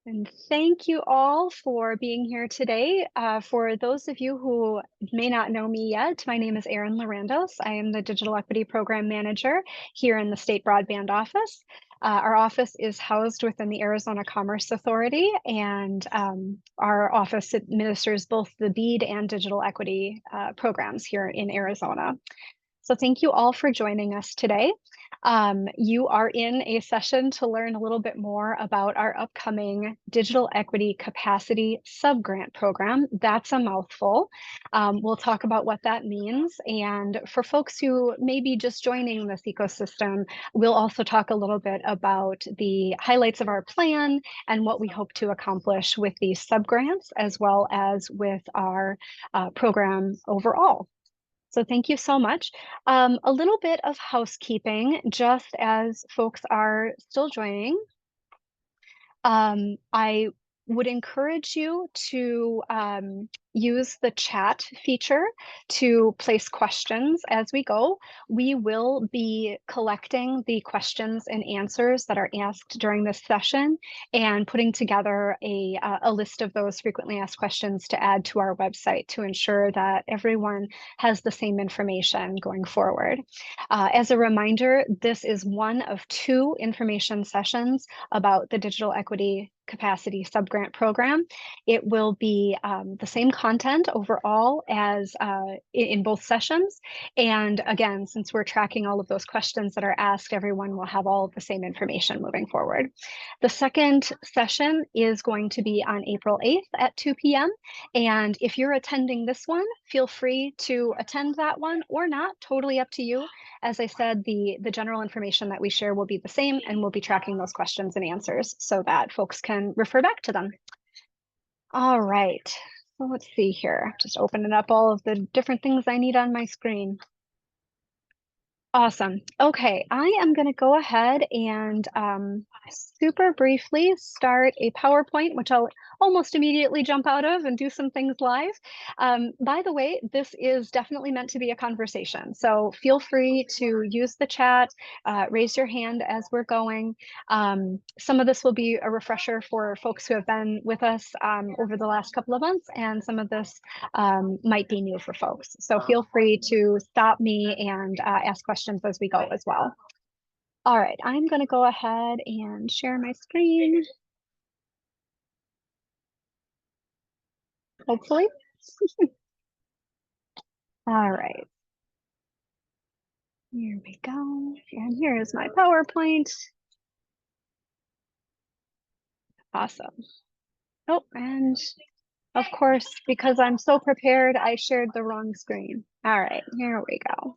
And thank you all for being here today. For those of you who may not know me yet, my name is Erin Larandos. I am the Digital Equity Program Manager here in the State Broadband Office. Our office is housed within the Arizona Commerce Authority, and our office administers both the BEAD and digital equity programs here in Arizona. So thank you all for joining us today. You are in a session to learn a little bit more about our upcoming Digital Equity Capacity Subgrant program. That's a mouthful. We'll talk about what that means. And for folks who may be just joining this ecosystem, we'll also talk a little bit about the highlights of our plan and what we hope to accomplish with these subgrants, as well as with our program overall. So thank you so much. A little bit of housekeeping, just as folks are still joining. I would encourage you to use the chat feature to place questions as we go. We will be collecting the questions and answers that are asked during this session and putting together a list of those frequently asked questions to add to our website to ensure that everyone has the same information going forward. As a reminder, this is one of 2 information sessions about the Digital Equity Capacity Subgrant Program. It will be the same content overall as in both sessions. And again, since we're tracking all of those questions that are asked, everyone will have all of the same information moving forward. The second session is going to be on April 8th at 2 p.m. And if you're attending this one, feel free to attend that one or not, totally up to you. As I said, the general information that we share will be the same, and we'll be tracking those questions and answers so that folks can refer back to them. All right, so let's see here. Just opening up all of the different things I need on my screen. Awesome. Okay, I am going to go ahead and super briefly start a PowerPoint, which I'll almost immediately jump out of and do some things live. By the way, this is definitely meant to be a conversation, so feel free to use the chat, raise your hand as we're going. Some of this will be a refresher for folks who have been with us over the last couple of months, and some of this might be new for folks. So feel free to stop me and ask questions as we go as well. All right, I'm going to go ahead and share my screen. Hopefully. All right. Here we go. And here is my PowerPoint. Awesome. Oh, and of course, because I'm so prepared, I shared the wrong screen. All right, here we go.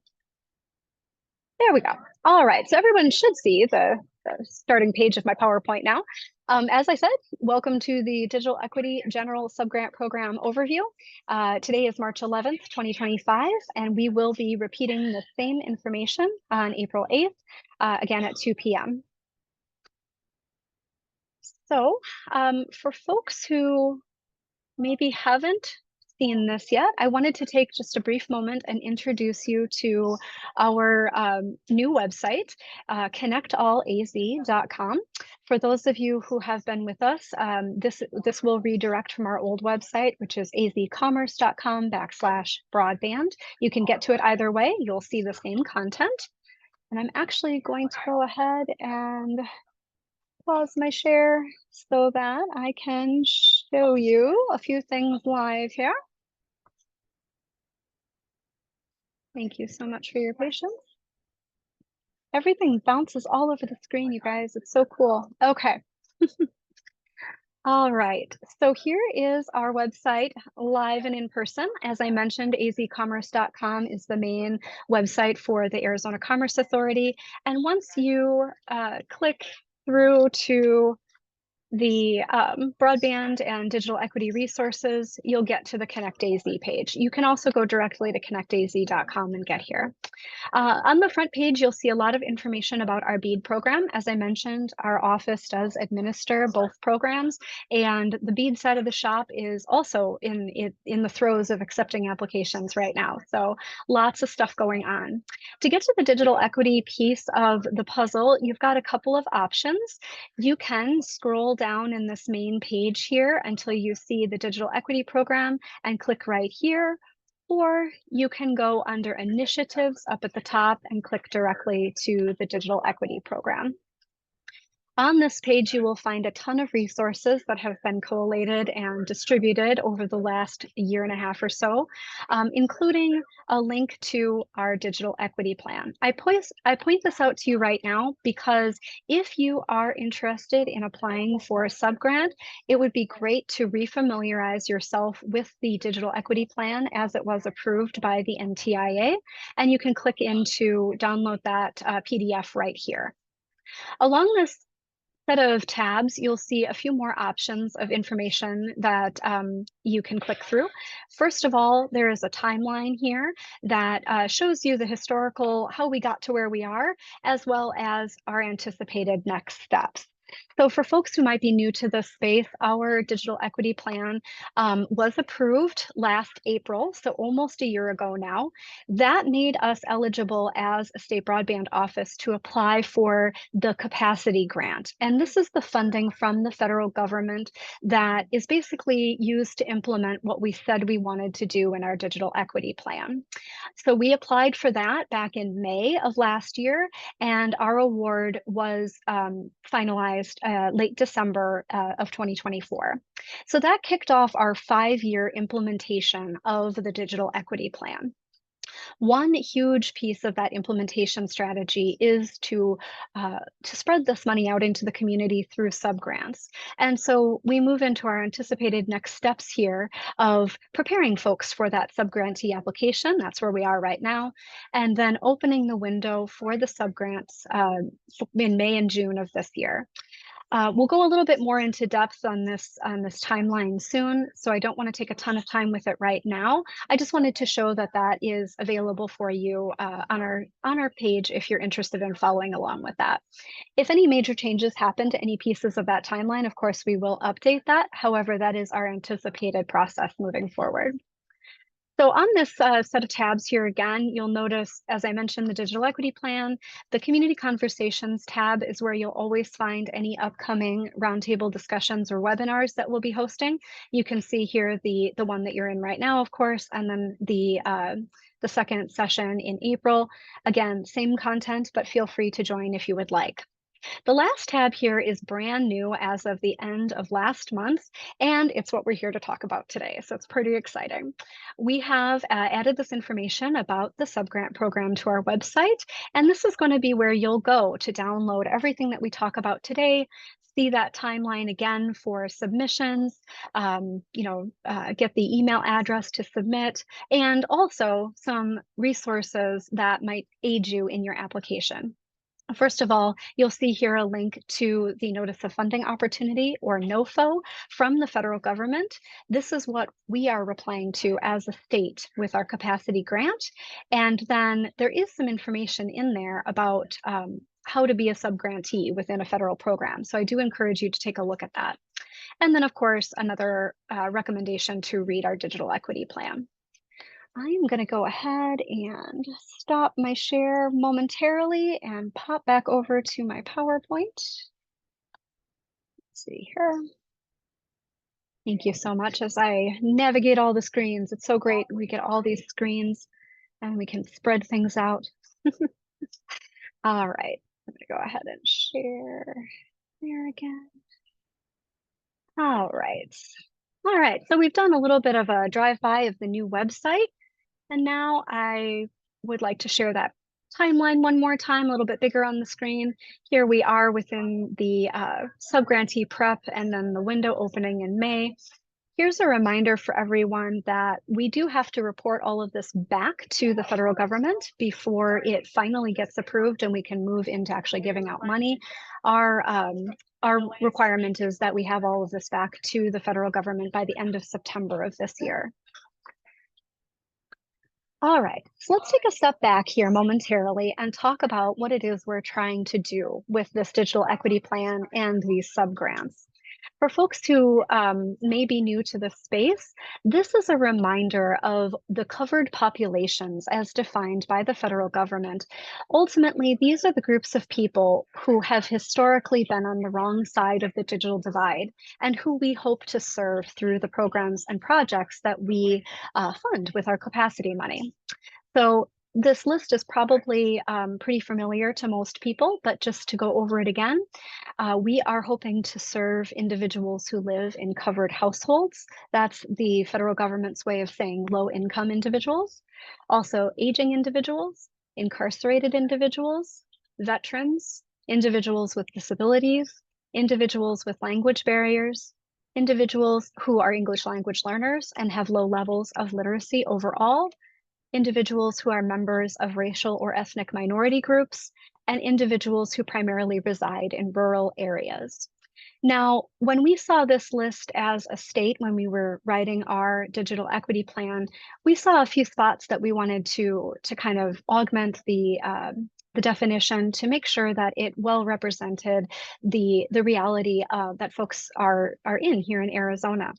There we go. All right, so everyone should see the starting page of my PowerPoint now. As I said, welcome to the Digital Equity General Subgrant Program overview. Today is March 11th, 2025, and we will be repeating the same information on April 8th, again at 2 p.m. So for folks who maybe haven't seen this yet, I wanted to take just a brief moment and introduce you to our new website, connectallaz.com. For those of you who have been with us, this will redirect from our old website, which is azcommerce.com/broadband. You can get to it either way. You'll see the same content. And I'm actually going to go ahead and pause my share so that I can show you a few things live here. Thank you so much for your patience. Everything bounces all over the screen, you guys. It's so cool. Okay. All right, so here is our website live and in person. As I mentioned, azcommerce.com is the main website for the Arizona Commerce Authority. And once you click through to the broadband and digital equity resources, you'll get to the Connect AZ page. You can also go directly to connectaz.com and get here. On the front page, you'll see a lot of information about our BEAD program. As I mentioned, our office does administer both programs, and the BEAD side of the shop is also in the throes of accepting applications right now. So lots of stuff going on. To get to the digital equity piece of the puzzle, you've got a couple of options. You can scroll down in this main page here until you see the Digital Equity Program and click right here, or you can go under Initiatives up at the top and click directly to the Digital Equity Program. On this page, you will find a ton of resources that have been collated and distributed over the last year and a half or so, including a link to our digital equity plan. I point this out to you right now because if you are interested in applying for a subgrant, it would be great to refamiliarize yourself with the digital equity plan as it was approved by the NTIA, and you can click in to download that PDF right here. Along this set of tabs, you'll see a few more options of information that you can click through. First of all, there is a timeline here that shows you the historical, how we got to where we are, as well as our anticipated next steps. So for folks who might be new to this space, our digital equity plan was approved last April, so almost a year ago now. That made us eligible as a state broadband office to apply for the capacity grant. And this is the funding from the federal government that is basically used to implement what we said we wanted to do in our digital equity plan. So we applied for that back in May of last year, and our award was finalized late December of 2024. So that kicked off our 5-year implementation of the digital equity plan. One huge piece of that implementation strategy is to spread this money out into the community through subgrants. And so we move into our anticipated next steps here of preparing folks for that subgrantee application. That's where we are right now. And then opening the window for the subgrants in May and June of this year. We'll go a little bit more into depth on this timeline soon, so I don't want to take a ton of time with it right now. I just wanted to show that that is available for you on our page if you're interested in following along with that. If any major changes happen to any pieces of that timeline, of course, we will update that. However, that is our anticipated process moving forward. So on this set of tabs here again, you'll notice, as I mentioned, the digital equity plan. The community conversations tab is where you'll always find any upcoming roundtable discussions or webinars that we'll be hosting. You can see here the one that you're in right now, of course, and then the second session in April. Again, same content, but feel free to join if you would like. The last tab here is brand new as of the end of last month, and it's what we're here to talk about today, so it's pretty exciting. We have added this information about the subgrant program to our website, and this is going to be where you'll go to download everything that we talk about today, see that timeline again for submissions, get the email address to submit, and also some resources that might aid you in your application. First of all, you'll see here a link to the Notice of Funding Opportunity, or NOFO, from the federal government. This is what we are replying to as a state with our capacity grant. And then there is some information in there about how to be a subgrantee within a federal program. So I do encourage you to take a look at that. And then, of course, another recommendation to read our digital equity plan. I'm going to go ahead and stop my share momentarily and pop back over to my PowerPoint. Let's see here. Thank you so much as I navigate all the screens. It's so great. We get all these screens and we can spread things out. All right, I'm going to go ahead and share there again. All right. All right, so we've done a little bit of a drive-by of the new website. And now I would like to share that timeline one more time, a little bit bigger on the screen. Here we are within the subgrantee prep and then the window opening in May. Here's a reminder for everyone that we do have to report all of this back to the federal government before it finally gets approved and we can move into actually giving out money. Our requirement is that we have all of this back to the federal government by the end of September of this year. All right, so let's take a step back here momentarily and talk about what it is we're trying to do with this digital equity plan and these subgrants. For folks who may be new to this space, this is a reminder of the covered populations as defined by the federal government. Ultimately, these are the groups of people who have historically been on the wrong side of the digital divide and who we hope to serve through the programs and projects that we fund with our capacity money. So this list is probably pretty familiar to most people, but just to go over it again, we are hoping to serve individuals who live in covered households. That's the federal government's way of saying low-income individuals. Also, aging individuals, incarcerated individuals, veterans, individuals with disabilities, individuals with language barriers, individuals who are English language learners and have low levels of literacy overall, individuals who are members of racial or ethnic minority groups, and individuals who primarily reside in rural areas. Now, when we saw this list as a state, when we were writing our digital equity plan, we saw a few spots that we wanted to kind of augment the definition to make sure that it well represented the reality that folks are in here in Arizona.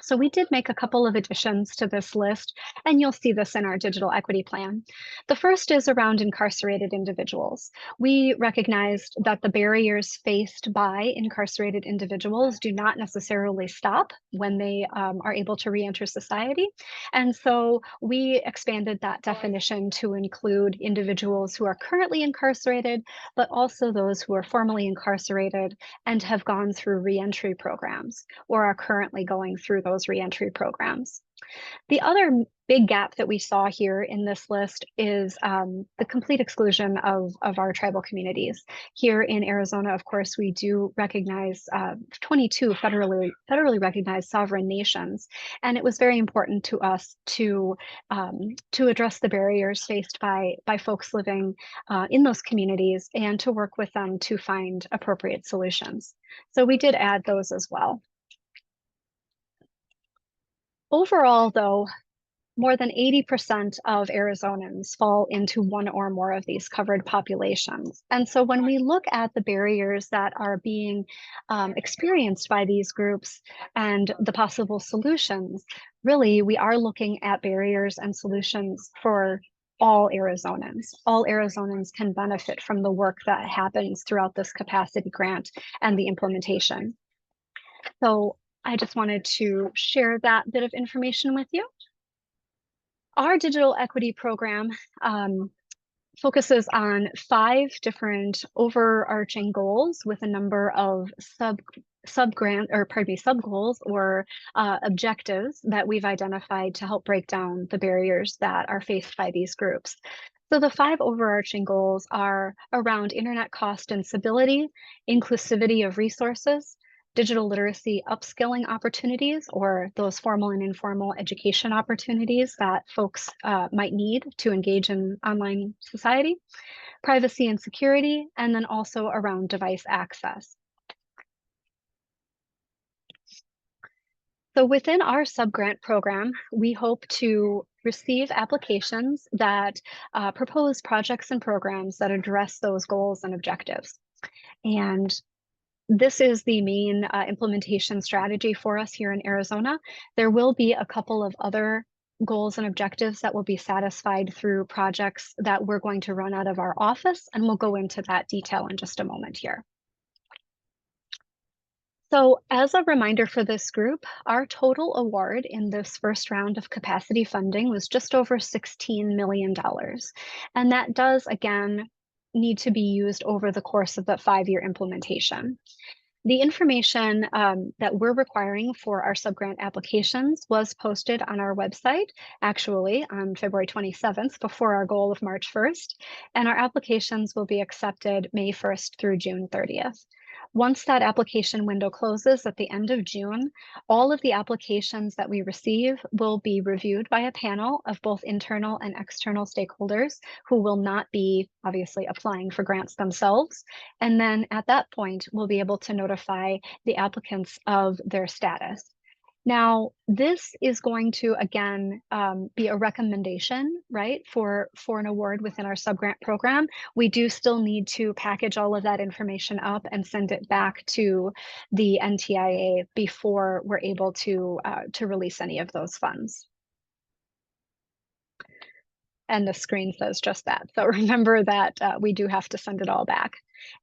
So we did make a couple of additions to this list, and you'll see this in our digital equity plan. The first is around incarcerated individuals. We recognized that the barriers faced by incarcerated individuals do not necessarily stop when they are able to reenter society. And so we expanded that definition to include individuals who are currently incarcerated, but also those who are formerly incarcerated and have gone through reentry programs or are currently going through those reentry programs. The other big gap that we saw here in this list is the complete exclusion of our tribal communities. Here in Arizona, of course, we do recognize 22 federally recognized sovereign nations, and it was very important to us to address the barriers faced by folks living in those communities and to work with them to find appropriate solutions. So we did add those as well. Overall, though, more than 80% of Arizonans fall into one or more of these covered populations. And so when we look at the barriers that are being experienced by these groups and the possible solutions, really, we are looking at barriers and solutions for all Arizonans. All Arizonans can benefit from the work that happens throughout this capacity grant and the implementation. So I just wanted to share that bit of information with you. Our digital equity program focuses on 5 different overarching goals with a number of sub-goals or objectives that we've identified to help break down the barriers that are faced by these groups. So the 5 overarching goals are around internet cost and stability, inclusivity of resources, digital literacy upskilling opportunities, or those formal and informal education opportunities that folks might need to engage in online society, privacy and security, and then also around device access. So within our subgrant program, we hope to receive applications that propose projects and programs that address those goals and objectives. And this is the main implementation strategy for us here in Arizona. There will be a couple of other goals and objectives that will be satisfied through projects that we're going to run out of our office, and we'll go into that detail in just a moment here. So as a reminder for this group, our total award in this first round of capacity funding was just over $16 million. And that does, again, need to be used over the course of the 5-year implementation. The information that we're requiring for our subgrant applications was posted on our website, actually on February 27th, before our goal of March 1st, and our applications will be accepted May 1st through June 30th. Once that application window closes at the end of June, all of the applications that we receive will be reviewed by a panel of both internal and external stakeholders who will not be obviously applying for grants themselves. And then at that point, we'll be able to notify the applicants of their status. Now, this is going to, again, be a recommendation, right, for an award within our subgrant program. We do still need to package all of that information up and send it back to the NTIA before we're able to release any of those funds. And the screen says just that. So remember that we do have to send it all back.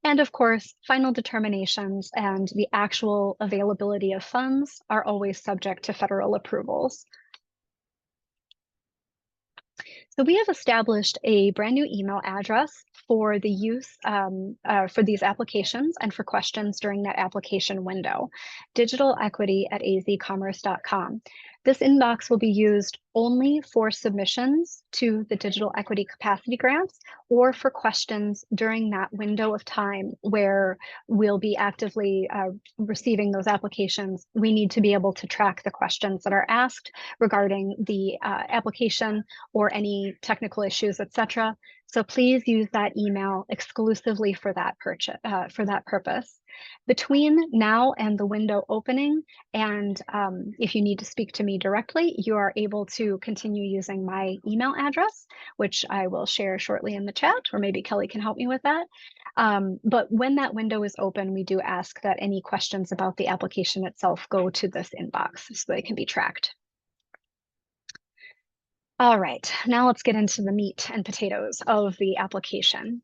And of course, final determinations and the actual availability of funds are always subject to federal approvals. So we have established a brand new email address for the use for these applications and for questions during that application window, digitalequity@azcommerce.com. This inbox will be used only for submissions to the digital equity capacity grants or for questions during that window of time where we'll be actively receiving those applications. We need to be able to track the questions that are asked regarding the application or any technical issues, etc. So please use that email exclusively for that purpose. Between now and the window opening, and if you need to speak to me directly, you are able to continue using my email address, which I will share shortly in the chat, or maybe Kelly can help me with that. But when that window is open, we do ask that any questions about the application itself go to this inbox so they can be tracked. All right, now let's get into the meat and potatoes of the application.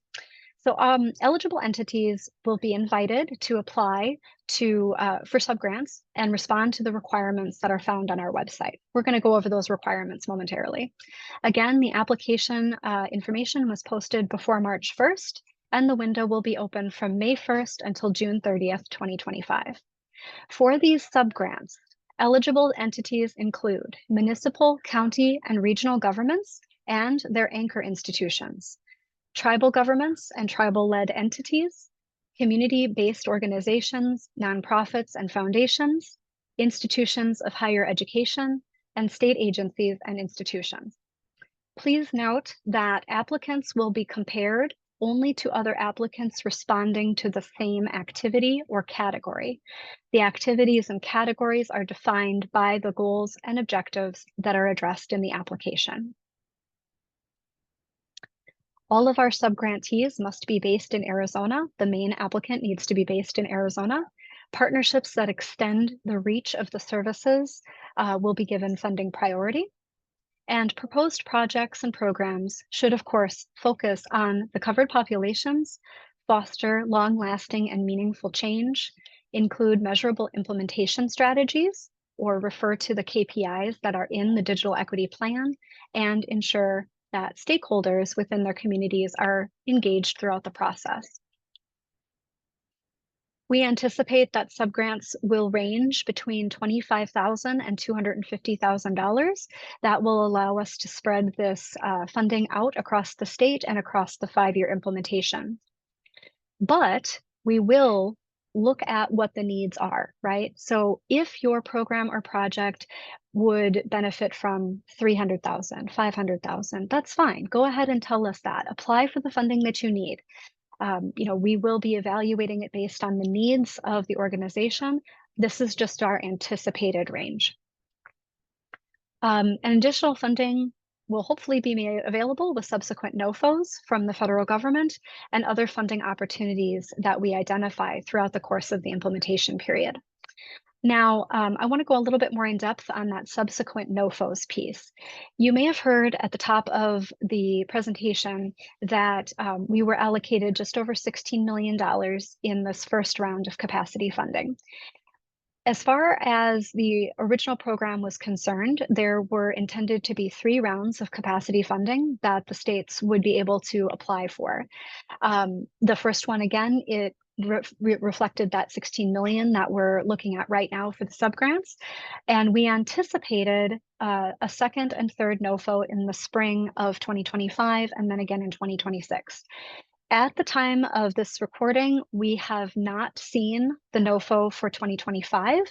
So eligible entities will be invited to apply for subgrants and respond to the requirements that are found on our website. We're going to go over those requirements momentarily. Again, the application information was posted before March 1st, and the window will be open from May 1st until June 30th, 2025. For these subgrants, eligible entities include municipal, county, and regional governments and their anchor institutions, tribal governments and tribal-led entities, community-based organizations, nonprofits and foundations, institutions of higher education, and state agencies and institutions. Please note that applicants will be compared only to other applicants responding to the same activity or category. The activities and categories are defined by the goals and objectives that are addressed in the application. All of our subgrantees must be based in Arizona. The main applicant needs to be based in Arizona. Partnerships that extend the reach of the services will be given funding priority. And proposed projects and programs should, of course, focus on the covered populations, foster long-lasting and meaningful change, include measurable implementation strategies, or refer to the KPIs that are in the digital equity plan, and ensure that stakeholders within their communities are engaged throughout the process. We anticipate that subgrants will range between $25,000 and $250,000. That will allow us to spread this funding out across the state and across the 5-year implementation. But we will look at what the needs are, right? So if your program or project would benefit from $300,000, $500,000, that's fine. Go ahead and tell us that. Apply for the funding that you need. We will be evaluating it based on the needs of the organization. This is just our anticipated range. And additional funding will hopefully be made available with subsequent NOFOs from the federal government and other funding opportunities that we identify throughout the course of the implementation period. Now, I want to go a little bit more in depth on that subsequent NOFOs piece. You may have heard at the top of the presentation that we were allocated just over $16 million in this first round of capacity funding. As far as the original program was concerned, there were intended to be 3 rounds of capacity funding that the states would be able to apply for. The first one, again, it reflected that 16 million that we're looking at right now for the subgrants. And we anticipated a second and third NOFO in the spring of 2025 and then again in 2026. At the time of this recording, we have not seen the NOFO for 2025.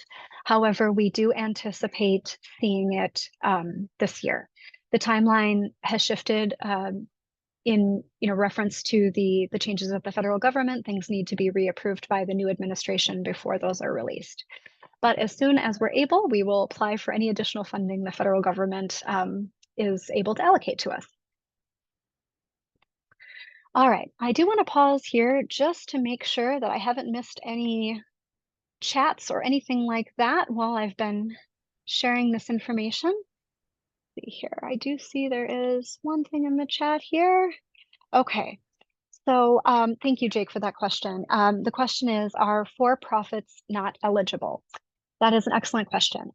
However, we do anticipate seeing it this year. The timeline has shifted in reference to the changes of the federal government. Things need to be reapproved by the new administration before those are released. But as soon as we're able, we will apply for any additional funding the federal government is able to allocate to us. All right, I do want to pause here just to make sure that I haven't missed any chats or anything like that while I've been sharing this information. Let's see here, I do see there is one thing in the chat here. Okay, so thank you, Jake, for that question. The question is, are for-profits not eligible? That is an excellent question.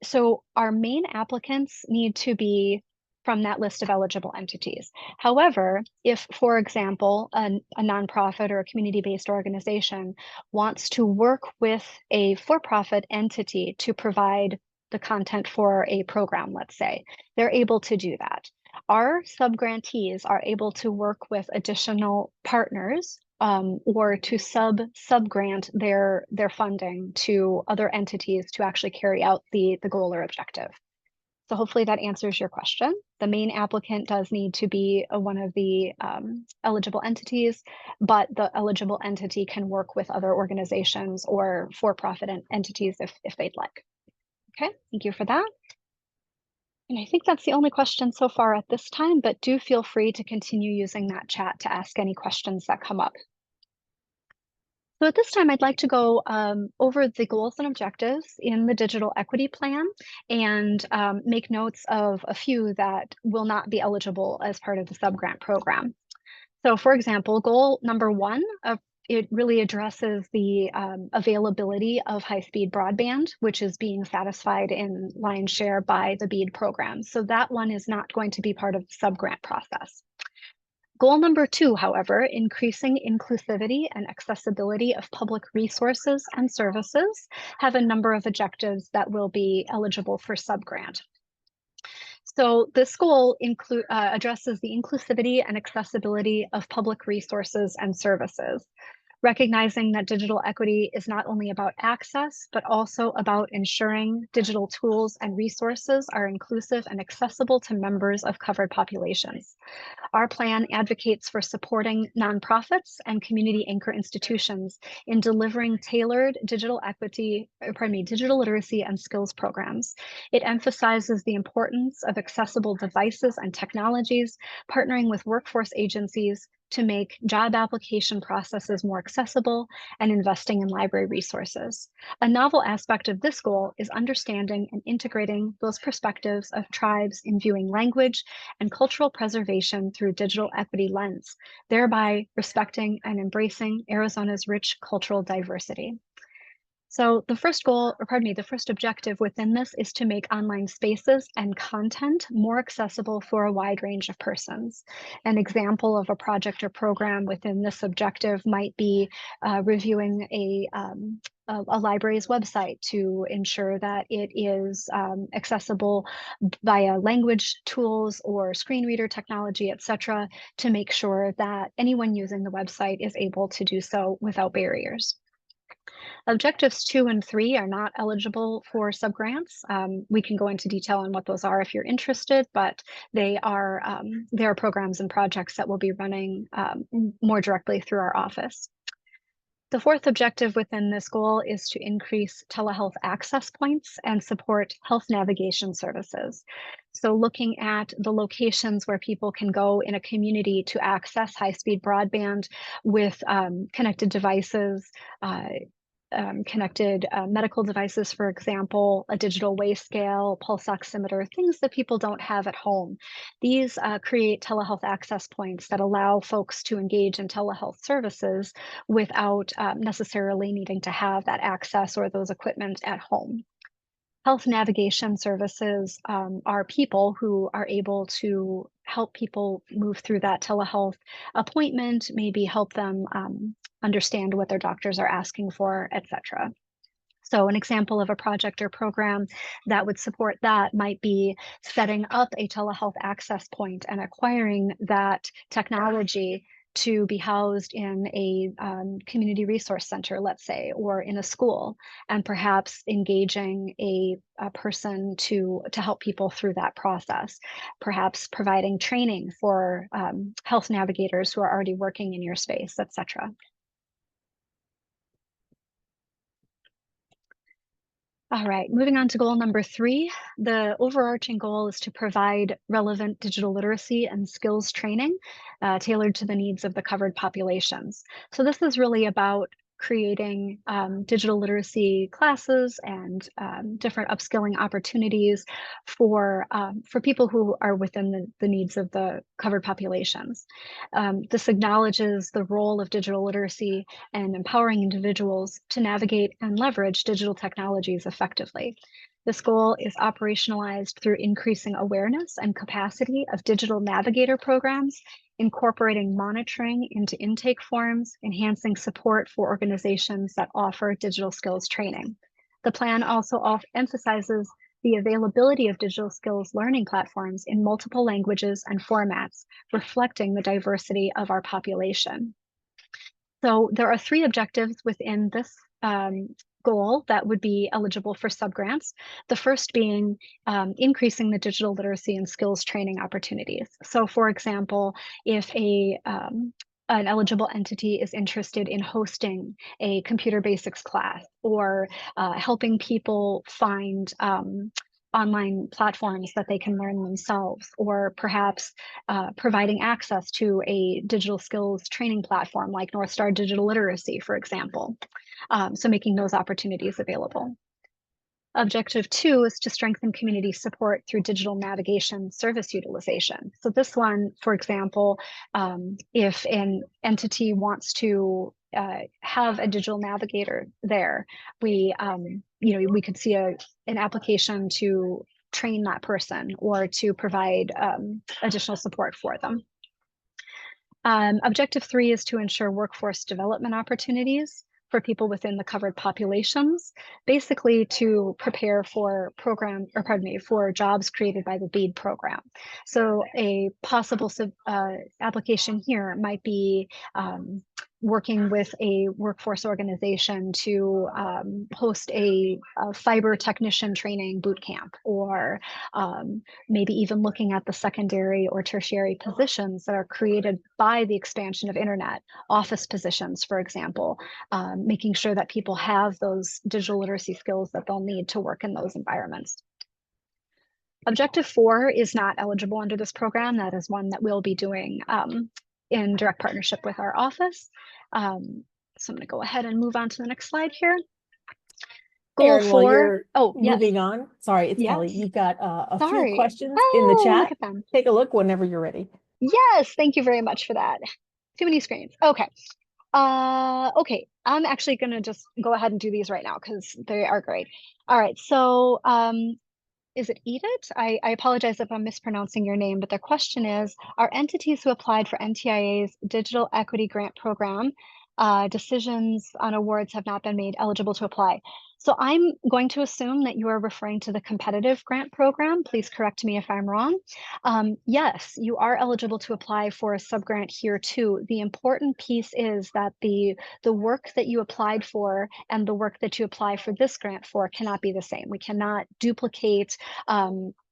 So our main applicants need to be from that list of eligible entities. However, if, for example, a nonprofit or a community-based organization wants to work with a for-profit entity to provide the content for a program, let's say, they're able to do that. Our subgrantees are able to work with additional partners or to subgrant their funding to other entities to actually carry out the goal or objective. So hopefully that answers your question. The main applicant does need to be one of the eligible entities, but the eligible entity can work with other organizations or for-profit entities if they'd like. Okay, thank you for that. And I think that's the only question so far at this time, but do feel free to continue using that chat to ask any questions that come up. So at this time, I'd like to go over the goals and objectives in the digital equity plan and make notes of a few that will not be eligible as part of the subgrant program. So for example, goal number 1, it really addresses the availability of high-speed broadband, which is being satisfied in lion's share by the BEAD program. So that one is not going to be part of the subgrant process. Goal number 2, however, increasing inclusivity and accessibility of public resources and services, have a number of objectives that will be eligible for subgrant. So this goal addresses the inclusivity and accessibility of public resources and services, recognizing that digital equity is not only about access, but also about ensuring digital tools and resources are inclusive and accessible to members of covered populations. Our plan advocates for supporting nonprofits and community anchor institutions in delivering tailored digital literacy and skills programs. It emphasizes the importance of accessible devices and technologies, partnering with workforce agencies to make job application processes more accessible, and investing in library resources. A novel aspect of this goal is understanding and integrating those perspectives of tribes in viewing language and cultural preservation through digital equity lens, thereby respecting and embracing Arizona's rich cultural diversity. So the first objective within this is to make online spaces and content more accessible for a wide range of persons. An example of a project or program within this objective might be reviewing a library's website to ensure that it is accessible via language tools or screen reader technology, etc., to make sure that anyone using the website is able to do so without barriers. Objectives 2 and 3 are not eligible for subgrants. We can go into detail on what those are if you're interested, but they are programs and projects that will be running more directly through our office. The 4th objective within this goal is to increase telehealth access points and support health navigation services. So looking at the locations where people can go in a community to access high-speed broadband with connected devices, connected medical devices, for example, a digital weigh scale, pulse oximeter, things that people don't have at home. These create telehealth access points that allow folks to engage in telehealth services without necessarily needing to have that access or those equipment at home. Health navigation services are people who are able to help people move through that telehealth appointment, maybe help them understand what their doctors are asking for, etc. So an example of a project or program that would support that might be setting up a telehealth access point and acquiring that technology to be housed in a community resource center, let's say, or in a school, and perhaps engaging a person to help people through that process, perhaps providing training for health navigators who are already working in your space, etc. All right, moving on to goal number 3. The overarching goal is to provide relevant digital literacy and skills training tailored to the needs of the covered populations. So this is really about creating digital literacy classes and different upskilling opportunities for people who are within the needs of the covered populations. This acknowledges the role of digital literacy and empowering individuals to navigate and leverage digital technologies effectively. This goal is operationalized through increasing awareness and capacity of digital navigator programs, incorporating monitoring into intake forms, enhancing support for organizations that offer digital skills training. The plan also emphasizes the availability of digital skills learning platforms in multiple languages and formats, reflecting the diversity of our population. So there are 3 objectives within this goal that would be eligible for subgrants. The first being increasing the digital literacy and skills training opportunities. So for example, if an eligible entity is interested in hosting a computer basics class or helping people find online platforms that they can learn themselves, or perhaps providing access to a digital skills training platform like North Star Digital Literacy, for example. So making those opportunities available. Objective 2 is to strengthen community support through digital navigation service utilization. So this one, for example, if an entity wants to have a digital navigator there, we could see an application to train that person or to provide additional support for them. Objective 3 is to ensure workforce development opportunities for people within the covered populations, basically to prepare for for jobs created by the BEAD program. So a possible application here might be working with a workforce organization to host a fiber technician training boot camp, or maybe even looking at the secondary or tertiary positions that are created by the expansion of internet, office positions, for example, making sure that people have those digital literacy skills that they'll need to work in those environments. Objective 4 is not eligible under this program. That is one that we'll be doing in direct partnership with our office. So I'm going to go ahead and move on to the next slide here. Goal 4. Oh, moving on. Sorry, it's Kelly. You've got a few questions in the chat. Look at them. Take a look whenever you're ready. Yes, thank you very much for that. Too many screens. Okay. Okay, I'm actually going to just go ahead and do these right now because they are great. All right, so is it Edith? I apologize if I'm mispronouncing your name, but the question is, are entities who applied for NTIA's Digital Equity Grant Program, decisions on awards have not been made eligible to apply? So I'm going to assume that you are referring to the competitive grant program. Please correct me if I'm wrong. Yes, you are eligible to apply for a subgrant here too. The important piece is that the work that you applied for and the work that you apply for this grant for cannot be the same. We cannot duplicate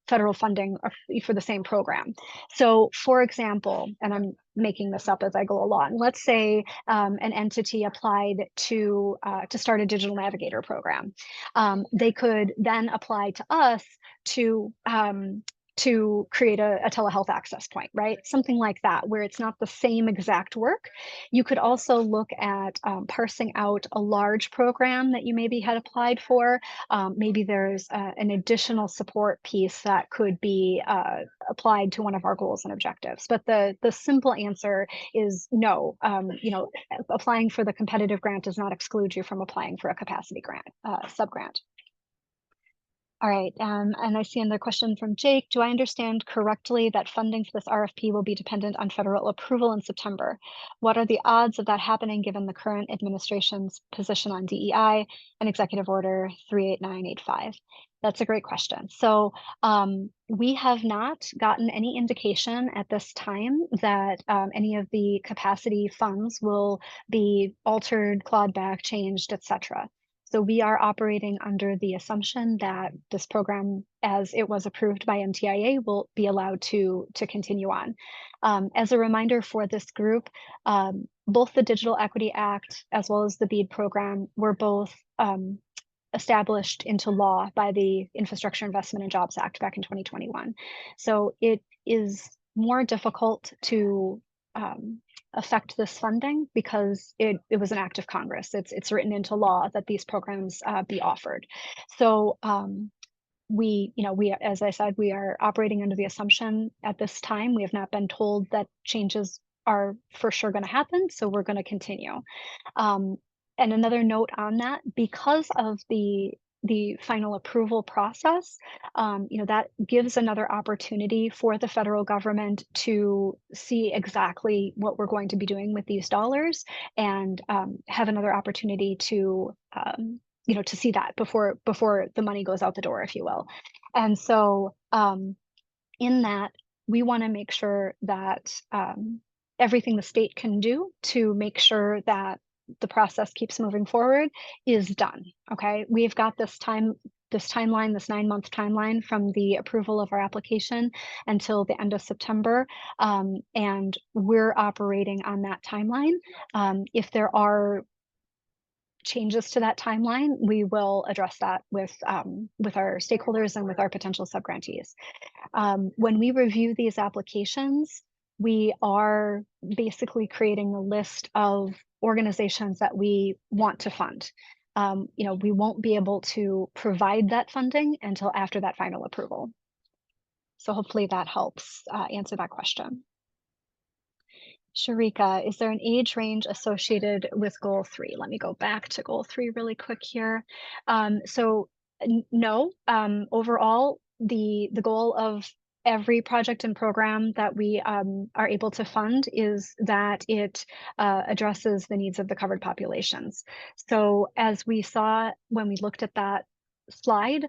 federal funding for the same program. So for example, and I'm making this up as I go along, let's say an entity applied to start a digital navigator program. They could then apply to us to create a telehealth access point, right? Something like that, where it's not the same exact work. You could also look at parsing out a large program that you maybe had applied for. Maybe there's an additional support piece that could be applied to one of our goals and objectives. But the simple answer is no. Applying for the competitive grant does not exclude you from applying for a capacity grant, subgrant. All right, and I see another question from Jake. Do I understand correctly that funding for this RFP will be dependent on federal approval in September? What are the odds of that happening given the current administration's position on DEI and Executive Order 38985? That's a great question. So we have not gotten any indication at this time that any of the capacity funds will be altered, clawed back, changed, etc. So we are operating under the assumption that this program, as it was approved by MTIA, will be allowed to continue on. As a reminder for this group, both the Digital Equity Act as well as the BEAD program were both established into law by the Infrastructure Investment and Jobs Act back in 2021. So it is more difficult to affect this funding because it was an act of Congress. It's written into law that these programs be offered. So we, as I said, we are operating under the assumption at this time, we have not been told that changes are for sure going to happen. So we're going to continue. And another note on that, because of the final approval process, that gives another opportunity for the federal government to see exactly what we're going to be doing with these dollars, and have another opportunity to to see that before the money goes out the door, if you will. And so in that, we want to make sure that everything the state can do to make sure that the process keeps moving forward is done. Okay, we've got this timeline, this 9-month timeline from the approval of our application until the end of September, and we're operating on that timeline. If there are changes to that timeline, we will address that with our stakeholders and with our potential subgrantees. When we review these applications, we are basically creating a list of organizations that we want to fund. We won't be able to provide that funding until after that final approval. So hopefully that helps answer that question. Sharika, is there an age range associated with goal 3? Let me go back to goal 3 really quick here. No, overall, the goal of every project and program that we are able to fund is that it addresses the needs of the covered populations. So as we saw when we looked at that slide,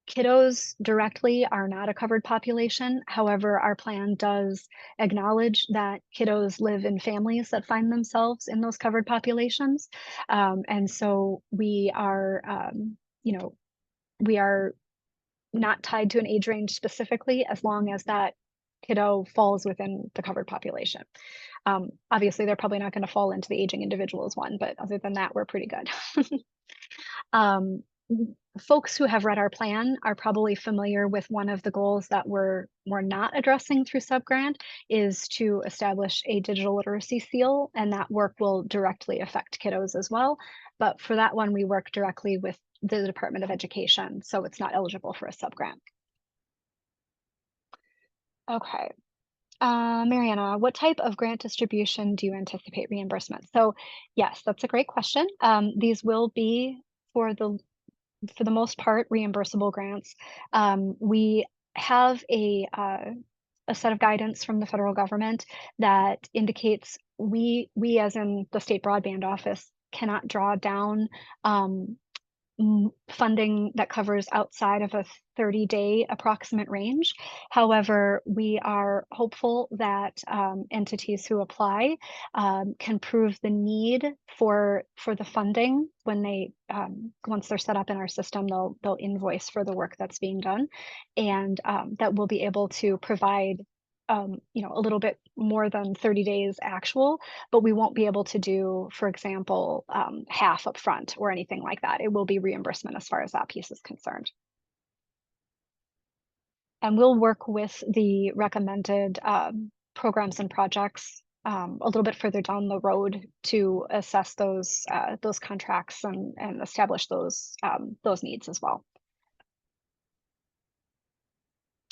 kiddos directly are not a covered population. However, our plan does acknowledge that kiddos live in families that find themselves in those covered populations. And so we are, we are not tied to an age range specifically, as long as that kiddo falls within the covered population. Obviously, they're probably not going to fall into the aging individuals one, but other than that, we're pretty good. Folks who have read our plan are probably familiar with one of the goals that we're not addressing through Subgrant is to establish a digital literacy seal, and that work will directly affect kiddos as well. But for that one, we work directly with the Department of Education, so it's not eligible for a subgrant. Okay. Mariana, what type of grant distribution do you anticipate reimbursement? So yes, that's a great question. These will be for the most part reimbursable grants. We have a set of guidance from the federal government that indicates we as in the State Broadband Office cannot draw down funding that covers outside of a 30-day approximate range. However, we are hopeful that entities who apply can prove the need for the funding when they once they're set up in our system. They'll invoice for the work that's being done, and that we'll be able to provide a little bit more than 30 days actual, but we won't be able to do, for example, half upfront or anything like that. It will be reimbursement as far as that piece is concerned. And we'll work with the recommended programs and projects a little bit further down the road to assess those contracts and establish those needs as well.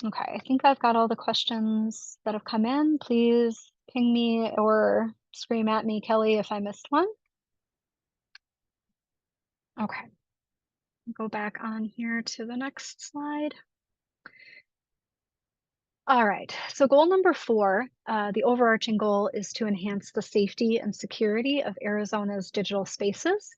Okay, I think I've got all the questions that have come in. Please ping me or scream at me, Kelly, if I missed one. Okay, go back on here to the next slide. All right, so goal number 4, the overarching goal is to enhance the safety and security of Arizona's digital spaces.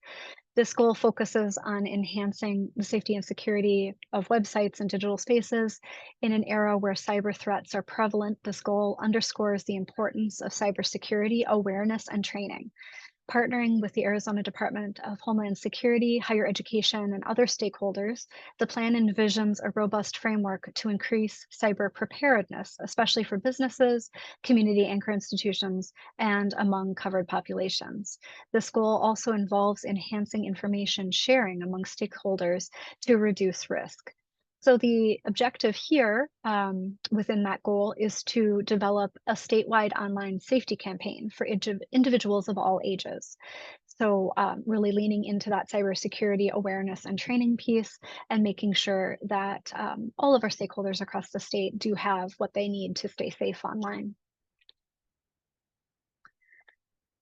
This goal focuses on enhancing the safety and security of websites and digital spaces. In an era where cyber threats are prevalent, this goal underscores the importance of cybersecurity awareness and training. Partnering with the Arizona Department of Homeland Security, higher education, and other stakeholders, the plan envisions a robust framework to increase cyber preparedness, especially for businesses, community anchor institutions, and among covered populations. This goal also involves enhancing information sharing among stakeholders to reduce risk. So the objective here within that goal is to develop a statewide online safety campaign for individuals of all ages. So really leaning into that cybersecurity awareness and training piece and making sure that all of our stakeholders across the state do have what they need to stay safe online.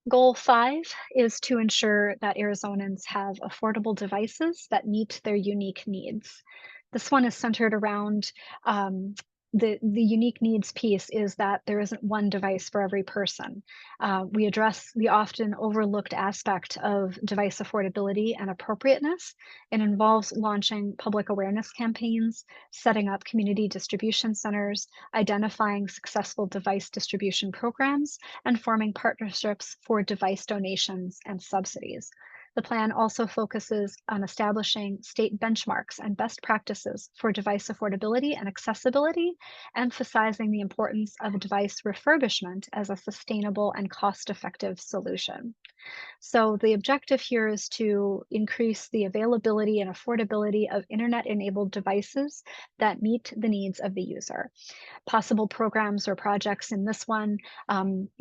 Goal 5 is to ensure that Arizonans have affordable devices that meet their unique needs. This one is centered around the unique needs piece is that there isn't one device for every person. We address the often overlooked aspect of device affordability and appropriateness. It involves launching public awareness campaigns, setting up community distribution centers, identifying successful device distribution programs, and forming partnerships for device donations and subsidies. The plan also focuses on establishing state benchmarks and best practices for device affordability and accessibility, emphasizing the importance of device refurbishment as a sustainable and cost-effective solution. So the objective here is to increase the availability and affordability of internet-enabled devices that meet the needs of the user. Possible programs or projects in this one,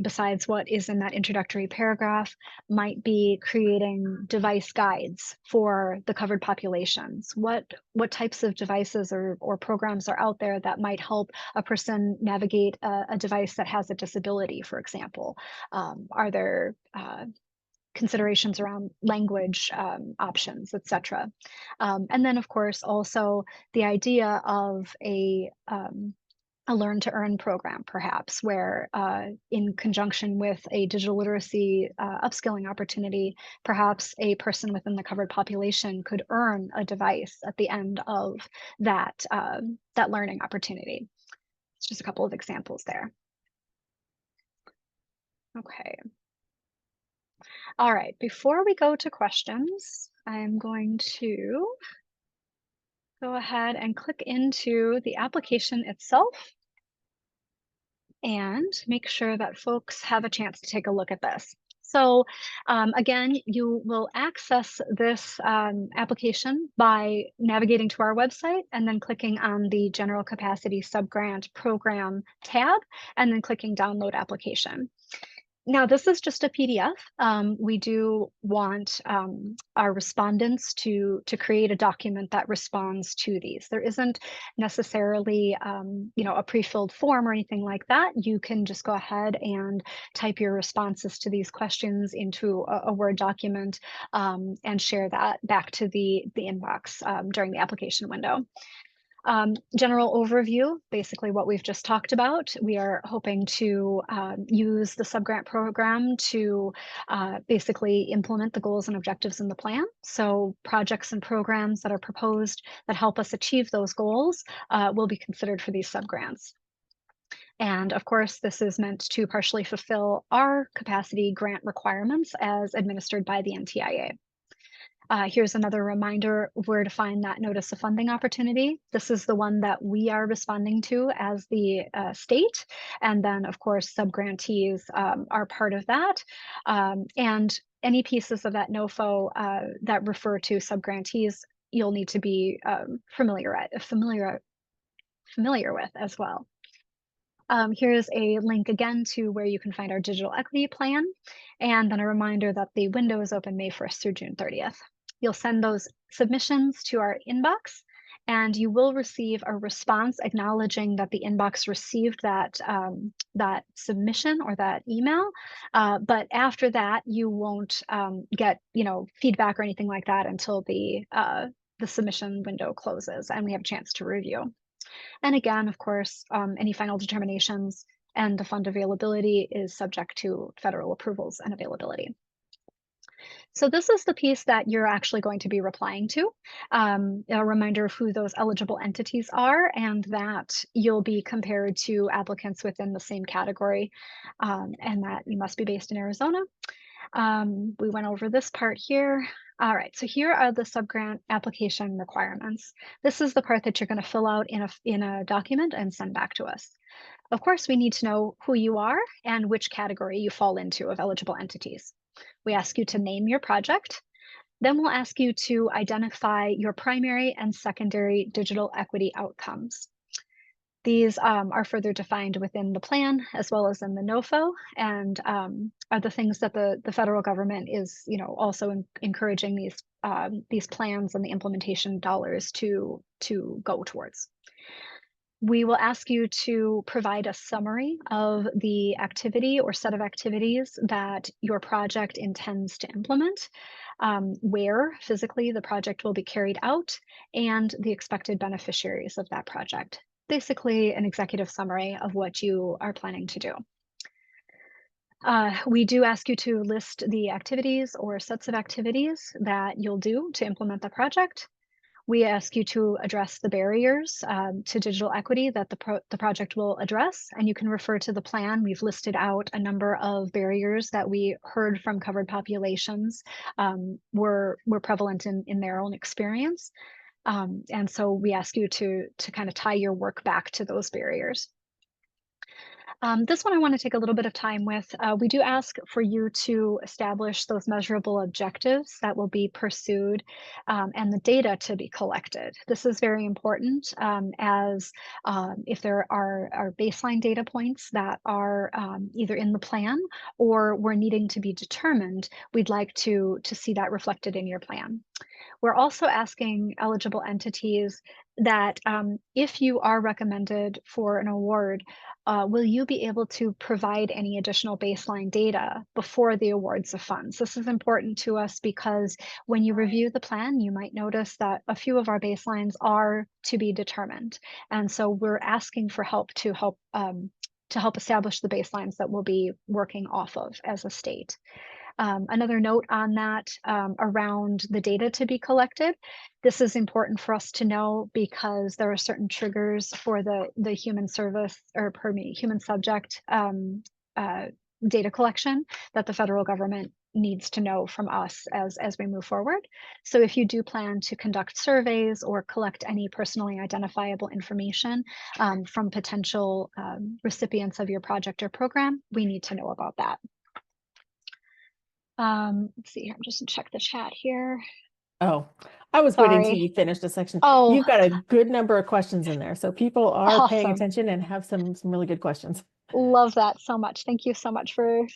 besides what is in that introductory paragraph, might be creating device guides for the covered populations. What types of devices or programs are out there that might help a person navigate a device that has a disability, for example? Are there considerations around language options, etc. And then, of course, also the idea of a learn to earn program, perhaps, where in conjunction with a digital literacy upskilling opportunity, perhaps a person within the covered population could earn a device at the end of that, that learning opportunity. It's just a couple of examples there. Okay. All right, before we go to questions, I'm going to go ahead and click into the application itself and make sure that folks have a chance to take a look at this. So again, you will access this application by navigating to our website and then clicking on the General Capacity Subgrant Program tab and then clicking Download Application. Now, this is just a PDF. We do want our respondents to create a document that responds to these. There isn't necessarily, a pre-filled form or anything like that. You can just go ahead and type your responses to these questions into a Word document and share that back to the inbox during the application window. General overview, basically what we've just talked about. We are hoping to use the subgrant program to basically implement the goals and objectives in the plan. So projects and programs that are proposed that help us achieve those goals will be considered for these subgrants. And of course, this is meant to partially fulfill our capacity grant requirements as administered by the NTIA. Here's another reminder of where to find that notice of funding opportunity. This is the one that we are responding to as the state. And then, of course, subgrantees are part of that. And any pieces of that NOFO that refer to subgrantees, you'll need to be familiar with as well. Here's a link again to where you can find our digital equity plan. And then a reminder that the window is open May 1st through June 30th. You'll send those submissions to our inbox, and you will receive a response acknowledging that the inbox received that submission or that email. But after that, you won't get feedback or anything like that until the submission window closes and we have a chance to review. And again, of course, any final determinations and the fund availability is subject to federal approvals and availability. So this is the piece that you're actually going to be replying to, a reminder of who those eligible entities are and that you'll be compared to applicants within the same category and that you must be based in Arizona. We went over this part here. All right, so here are the subgrant application requirements. This is the part that you're going to fill out in a document and send back to us. Of course, we need to know who you are and which category you fall into of eligible entities. We ask you to name your project. Then we'll ask you to identify your primary and secondary digital equity outcomes. These are further defined within the plan as well as in the NOFO, and are the things that the federal government is, also encouraging these plans and the implementation dollars to go towards. We will ask you to provide a summary of the activity or set of activities that your project intends to implement, where physically the project will be carried out, and the expected beneficiaries of that project. Basically, an executive summary of what you are planning to do. We do ask you to list the activities or sets of activities that you'll do to implement the project. We ask you to address the barriers to digital equity that the project will address, and you can refer to the plan. We've listed out a number of barriers that we heard from covered populations were prevalent in their own experience. And so we ask you to kind of tie your work back to those barriers. This one I want to take a little bit of time with. We do ask for you to establish those measurable objectives that will be pursued and the data to be collected. This is very important as if there are baseline data points that are either in the plan or were needing to be determined, we'd like to see that reflected in your plan. We're also asking eligible entities that if you are recommended for an award, will you be able to provide any additional baseline data before the awards of funds? This is important to us because when you review the plan, you might notice that a few of our baselines are to be determined. And so we're asking for help to help establish the baselines that we'll be working off of as a state. Another note on that around the data to be collected. This is important for us to know because there are certain triggers for the human service, or pardon me, human subject data collection that the federal government needs to know from us as we move forward. So if you do plan to conduct surveys or collect any personally identifiable information from potential recipients of your project or program, we need to know about that. Let's see here. I'm just gonna check the chat here. Oh, I was waiting till you finished the section. Oh, you've got a good number of questions in there, so people are paying awesome. attention and have some really good questions. Love that so much. Thank you so much for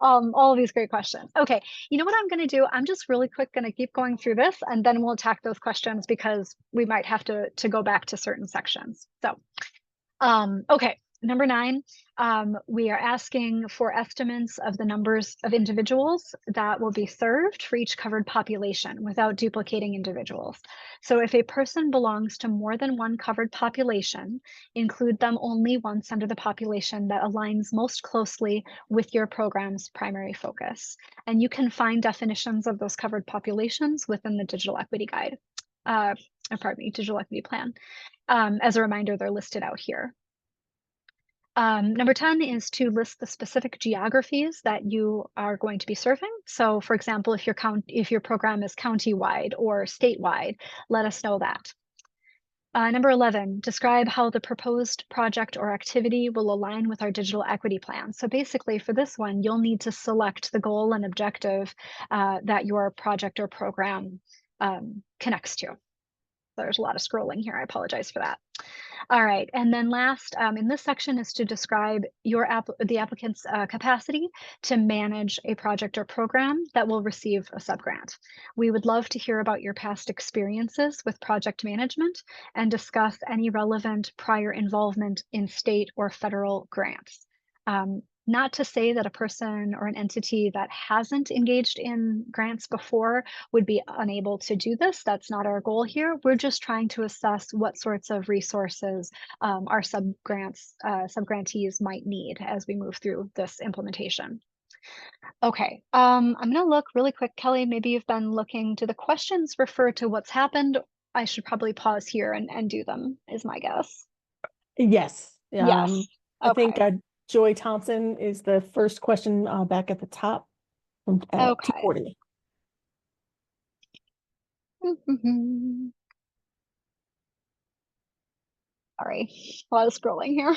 all of these great questions. Okay, you know what I'm going to do? I'm just really quick going to keep going through this, and then we'll attack those questions because we might have to go back to certain sections. So, okay. Number 9, we are asking for estimates of the numbers of individuals that will be served for each covered population without duplicating individuals. So if a person belongs to more than one covered population, include them only once under the population that aligns most closely with your program's primary focus. And you can find definitions of those covered populations within the Digital Equity Guide, Digital Equity Plan. As a reminder, they're listed out here. Number 10 is to list the specific geographies that you are going to be serving. So for example, if your program is county-wide or statewide, let us know that. Number 11, describe how the proposed project or activity will align with our digital equity plan. So basically for this one, you'll need to select the goal and objective that your project or program connects to. There's a lot of scrolling here. I apologize for that. All right, and then last in this section is to describe the applicant's capacity to manage a project or program that will receive a subgrant. We would love to hear about your past experiences with project management and discuss any relevant prior involvement in state or federal grants. Not to say that a person or an entity that hasn't engaged in grants before would be unable to do this. That's not our goal here. We're just trying to assess what sorts of resources our subgrantees might need as we move through this implementation. Okay, I'm gonna look really quick. Kelly, maybe you've been looking. Do the questions refer to what's happened? I should probably pause here and do them, is my guess. Yes. Yes. I think Joy Thompson is the first question back at the top Okay. 240. Sorry, a lot of scrolling here.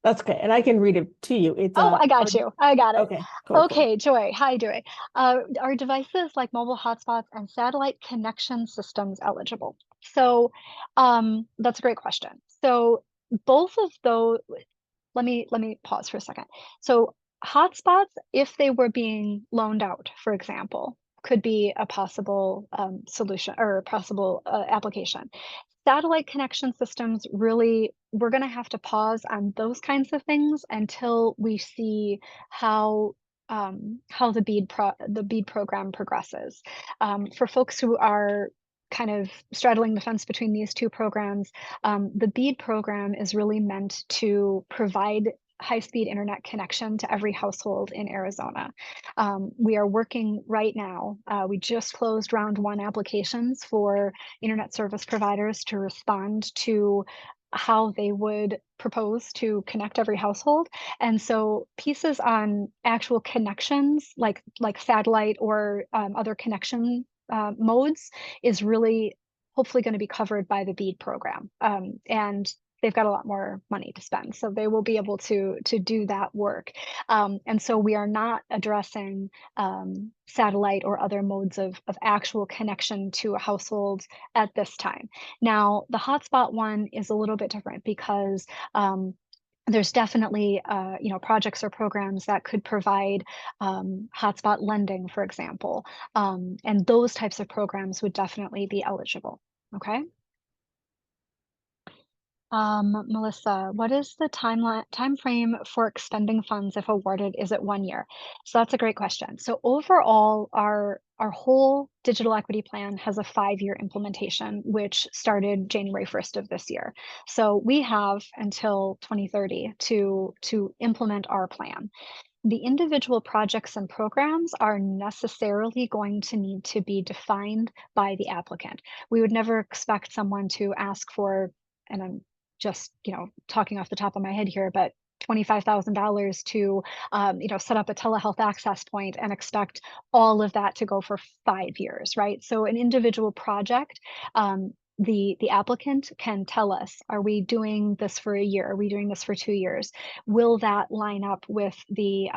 That's okay, and I can read it to you. It's I got you. I got it. okay, cool. Okay, Joy. Hi, Joy. Are devices like mobile hotspots and satellite connection systems eligible? So, that's a great question. So both of those, let me pause for a second. So hotspots, if they were being loaned out, for example, could be a possible solution or a possible application. Satellite connection systems, really, we're going to have to pause on those kinds of things until we see how the BEAD program progresses. For folks who are kind of straddling the fence between these two programs, the BEAD program is really meant to provide high-speed internet connection to every household in Arizona. We are working right now. We just closed round one applications for internet service providers to respond to how they would propose to connect every household. And so pieces on actual connections like satellite or other connection modes is really hopefully going to be covered by the BEAD program. And they've got a lot more money to spend, so they will be able to do that work. And so we are not addressing satellite or other modes of actual connection to a household at this time. Now, the hotspot one is a little bit different because there's definitely projects or programs that could provide hotspot lending, for example, and those types of programs would definitely be eligible. Okay. Melissa, what is the time frame for expending funds if awarded? Is it 1 year? So that's a great question. So overall, our whole digital equity plan has a 5-year implementation, which started January 1st of this year. So we have until 2030 to implement our plan. The individual projects and programs are necessarily going to need to be defined by the applicant. We would never expect someone to ask for, and I'm just, talking off the top of my head here, but $25,000 to, set up a telehealth access point and expect all of that to go for 5 years, right? So an individual project, the applicant can tell us, are we doing this for a year? Are we doing this for 2 years? Will that line up with the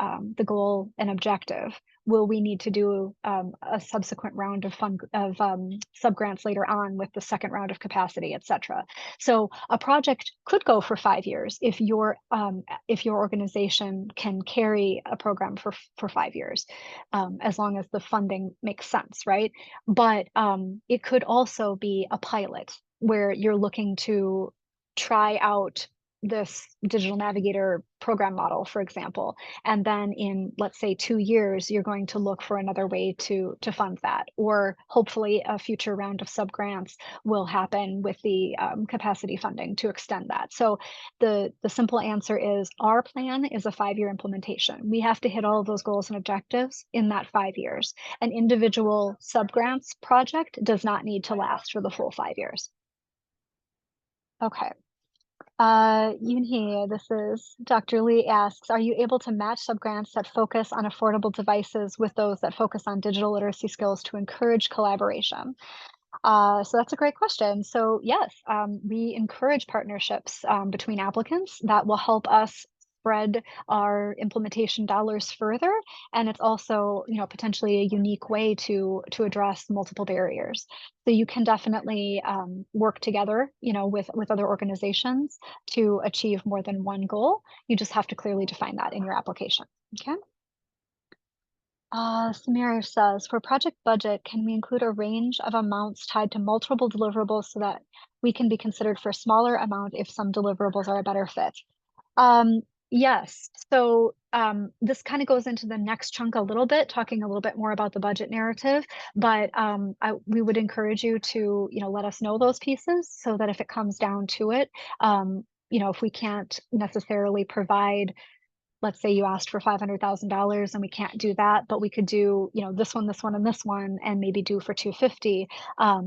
goal and objective? Will we need to do a subsequent round of subgrants later on with the second round of capacity, et cetera? So a project could go for 5 years if your organization can carry a program for 5 years, as long as the funding makes sense, right? But it could also be a pilot where you're looking to try out this digital navigator program model, for example, and then in, let's say, 2 years, you're going to look for another way to fund that, or hopefully a future round of subgrants will happen with the capacity funding to extend that. So the simple answer is our plan is a 5-year implementation. We have to hit all of those goals and objectives in that 5 years. An individual subgrants project does not need to last for the full 5 years. Okay. Yoonhee, this is Dr. Lee asks, are you able to match subgrants that focus on affordable devices with those that focus on digital literacy skills to encourage collaboration? So that's a great question. So yes, we encourage partnerships between applicants that will help us spread our implementation dollars further. And it's also, potentially a unique way to address multiple barriers. So you can definitely work together, with other organizations to achieve more than one goal. You just have to clearly define that in your application. Okay. Samir says, for project budget, can we include a range of amounts tied to multiple deliverables so that we can be considered for a smaller amount if some deliverables are a better fit? Yes. So this kind of goes into the next chunk a little bit, talking a little bit more about the budget narrative, but we would encourage you to, let us know those pieces so that if it comes down to it, if we can't necessarily provide, let's say you asked for $500,000 and we can't do that, but we could do, this one, and this one, and maybe do for 250.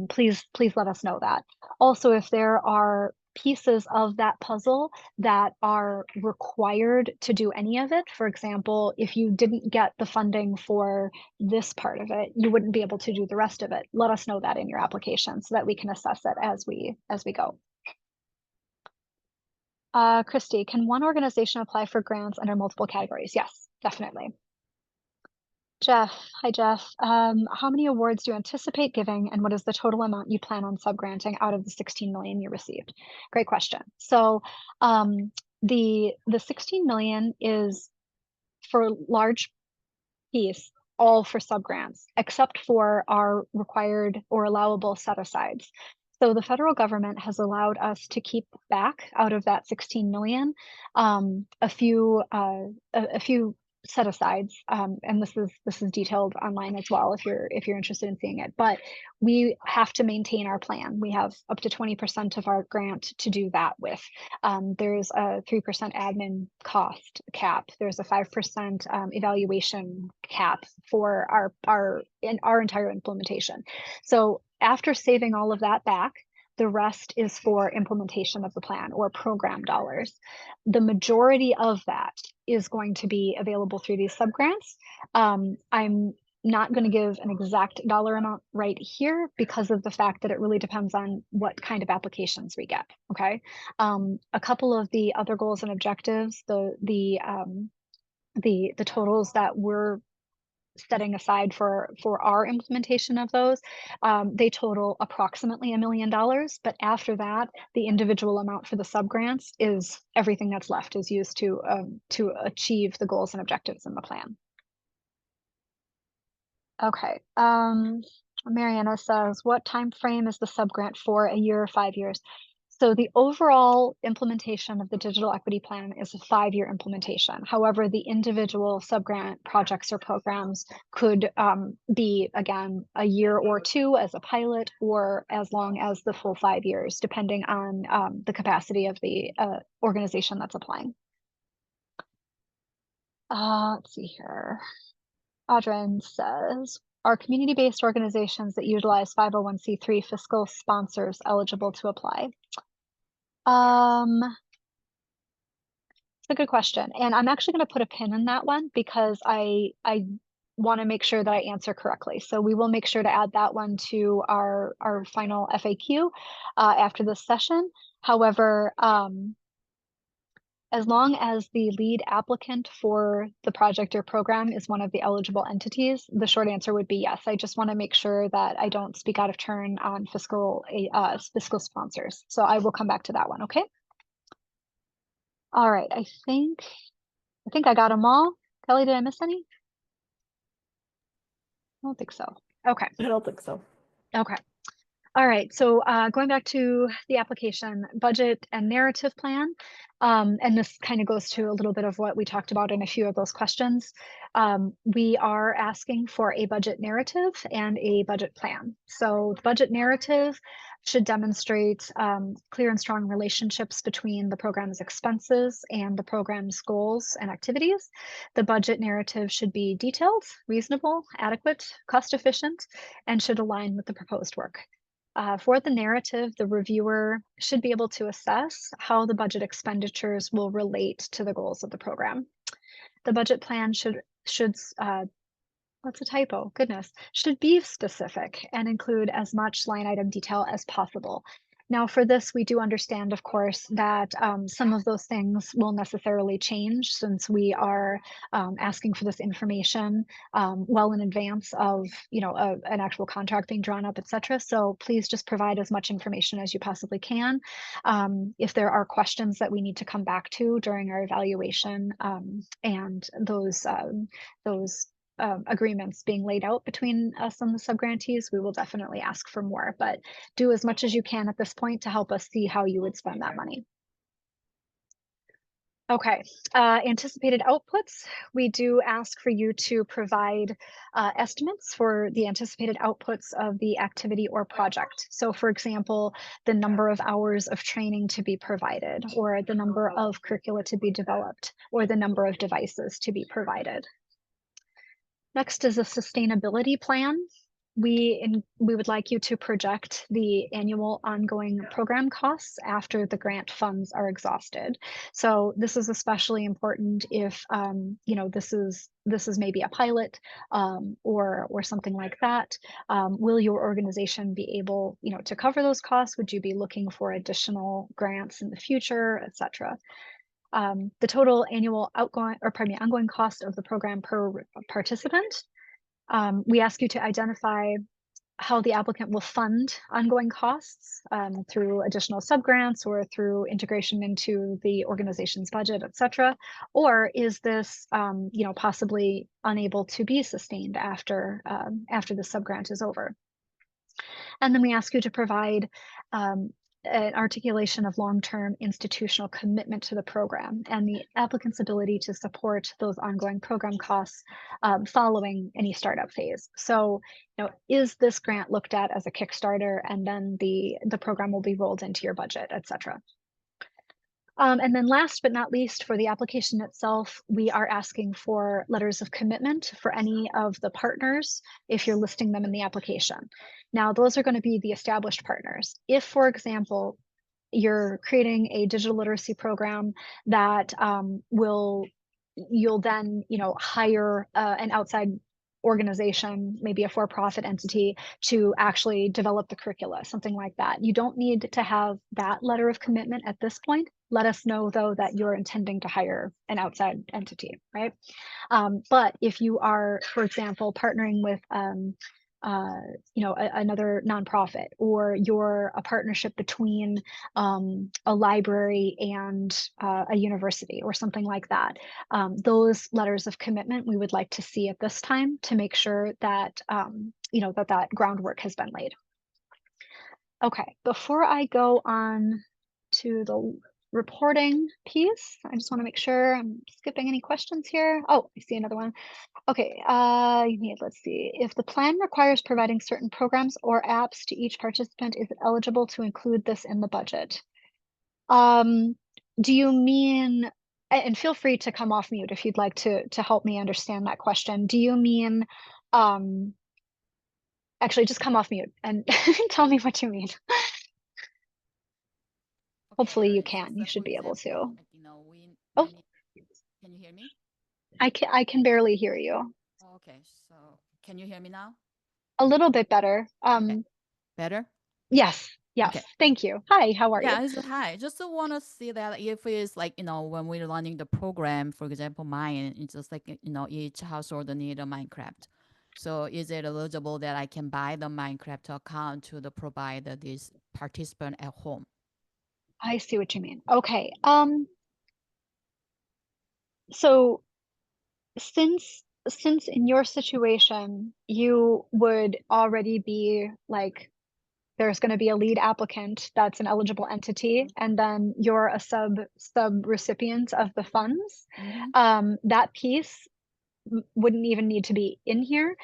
Please let us know that. Also, if there are pieces of that puzzle that are required to do any of it. For example, if you didn't get the funding for this part of it, you wouldn't be able to do the rest of it. Let us know that in your application so that we can assess it as we go. Christy, can one organization apply for grants under multiple categories? Yes, definitely. Jeff, hi Jeff. How many awards do you anticipate giving, and what is the total amount you plan on subgranting out of the 16 million you received? Great question. So the 16 million is for large piece all for subgrants, except for our required or allowable set-asides. So the federal government has allowed us to keep back out of that 16 million a few set-asides, and this is detailed online as well if you're interested in seeing it. But we have to maintain our plan. We have up to 20% of our grant to do that with. There's a 3% admin cost cap. There's a 5% evaluation cap for our entire implementation. So after saving all of that back, the rest is for implementation of the plan or program dollars. The majority of that is going to be available through these subgrants. I'm not going to give an exact dollar amount right here because of the fact that it really depends on what kind of applications we get. Okay. A couple of the other goals and objectives, the totals that we're setting aside for our implementation of those, they total approximately $1 million. But after that, the individual amount for the subgrants is everything that's left is used to achieve the goals and objectives in the plan. Okay. Mariana says, what time frame is the subgrant for? A year or 5 years? So the overall implementation of the digital equity plan is a 5-year implementation. However, the individual subgrant projects or programs could be, again, a year or 2 as a pilot, or as long as the full 5 years, depending on the capacity of the organization that's applying. Let's see here. Audrey says, are community-based organizations that utilize 501c3 fiscal sponsors eligible to apply? It's a good question. And I'm actually going to put a pin in that one because I want to make sure that I answer correctly. So we will make sure to add that one to our final FAQ after this session. However, as long as the lead applicant for the project or program is one of the eligible entities, the short answer would be yes. I just want to make sure that I don't speak out of turn on fiscal sponsors. So I will come back to that one, okay? All right, I think I got them all. Kelly, did I miss any? I don't think so. Okay. I don't think so. Okay. All right, so going back to the application, budget and narrative plan, and this kind of goes to a little bit of what we talked about in a few of those questions. We are asking for a budget narrative and a budget plan. So the budget narrative should demonstrate clear and strong relationships between the program's expenses and the program's goals and activities. The budget narrative should be detailed, reasonable, adequate, cost efficient, and should align with the proposed work. For the narrative, the reviewer should be able to assess how the budget expenditures will relate to the goals of the program. The budget plan should what's a typo? Goodness, should be specific and include as much line item detail as possible. Now for this, we do understand, of course, that some of those things will necessarily change since we are asking for this information well in advance of, an actual contract being drawn up, etc. So please just provide as much information as you possibly can. If there are questions that we need to come back to during our evaluation and those agreements being laid out between us and the subgrantees, we will definitely ask for more, but do as much as you can at this point to help us see how you would spend that money. Okay, anticipated outputs. We do ask for you to provide estimates for the anticipated outputs of the activity or project. So for example, the number of hours of training to be provided, or the number of curricula to be developed, or the number of devices to be provided. Next is a sustainability plan. we would like you to project the annual ongoing program costs after the grant funds are exhausted. So this is especially important if this is maybe a pilot or something like that. Will your organization be able to cover those costs? Would you be looking for additional grants in the future, etc.? The total annual ongoing cost of the program per participant. We ask you to identify how the applicant will fund ongoing costs through additional subgrants or through integration into the organization's budget, etc. Or is this, possibly unable to be sustained after the subgrant is over? And then we ask you to provide an articulation of long-term institutional commitment to the program and the applicant's ability to support those ongoing program costs following any startup phase. So, is this grant looked at as a Kickstarter, and then the program will be rolled into your budget, et cetera? And then last but not least, for the application itself, we are asking for letters of commitment for any of the partners if you're listing them in the application. Now, those are going to be the established partners. If, for example, you're creating a digital literacy program that you'll then hire an outside organization, maybe a for-profit entity, to actually develop the curricula, something like that. You don't need to have that letter of commitment at this point. Let us know, though, that you're intending to hire an outside entity, right? But if you are, for example, partnering with another nonprofit, or you're a partnership between a library and a university or something like that, those letters of commitment we would like to see at this time to make sure that that groundwork has been laid. Okay, before I go on to the reporting piece, I just want to make sure I'm skipping any questions here. Oh, I see another one. Okay, let's see. If the plan requires providing certain programs or apps to each participant, is it eligible to include this in the budget? Do you mean, and feel free to come off mute if you'd like to help me understand that question. Do you mean, actually just come off mute and tell me what you mean. Hopefully you can. You should be able to. Oh, can you hear me? I can barely hear you. Okay, so can you hear me now? A little bit better. Okay. Better? Yes. Yes. Okay. Thank you. Hi, how are you? Yeah, hi. Just want to see that if it's like, when we're running the program, for example, mine, it's just like, each household need a Minecraft. So is it eligible that I can buy the Minecraft account to provide this participant at home? I see what you mean. Okay. So since in your situation, you would already be like, there's going to be a lead applicant that's an eligible entity, and then you're a sub recipient of the funds. That piece wouldn't even need to be in here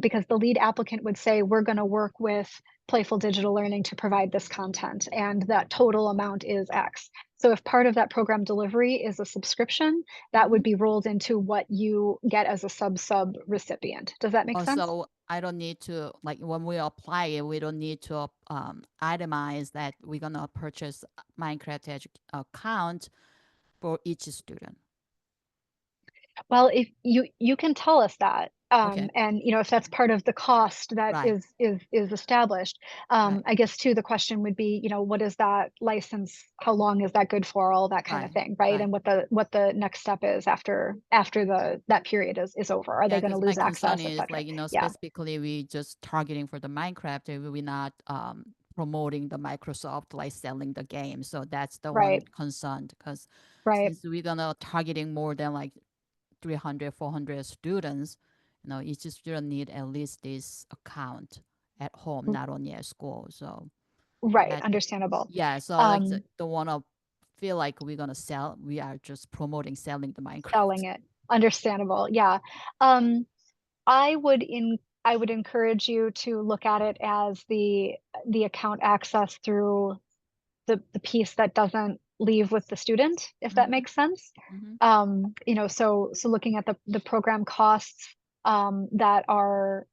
because the lead applicant would say, we're going to work with Playful Digital Learning to provide this content, and that total amount is X. So if part of that program delivery is a subscription, that would be rolled into what you get as a sub recipient. Does that make sense? So I don't need to, like, when we apply it, we don't need to itemize that we're going to purchase Minecraft account for each student. Well, if you can tell us that, and if that's part of the cost that is established, I guess too, the question would be, what is that license? How long is that good for? All that kind of thing, right? And what the next step is after that period is over. Are they going to lose access? Is like, specifically we just targeting for the Minecraft. We're not promoting the Microsoft, like selling the game. So that's the one concern, because since we're gonna targeting more than like 300, 400 students, each student need at least this account at home, not only at school. So understandable. Yeah, so like don't want to feel like we're gonna sell. We are just promoting selling the Minecraft. Selling it. Understandable. Yeah. I would encourage you to look at it as the account access through the piece that doesn't leave with the student, if that makes sense. So looking at the program costs that are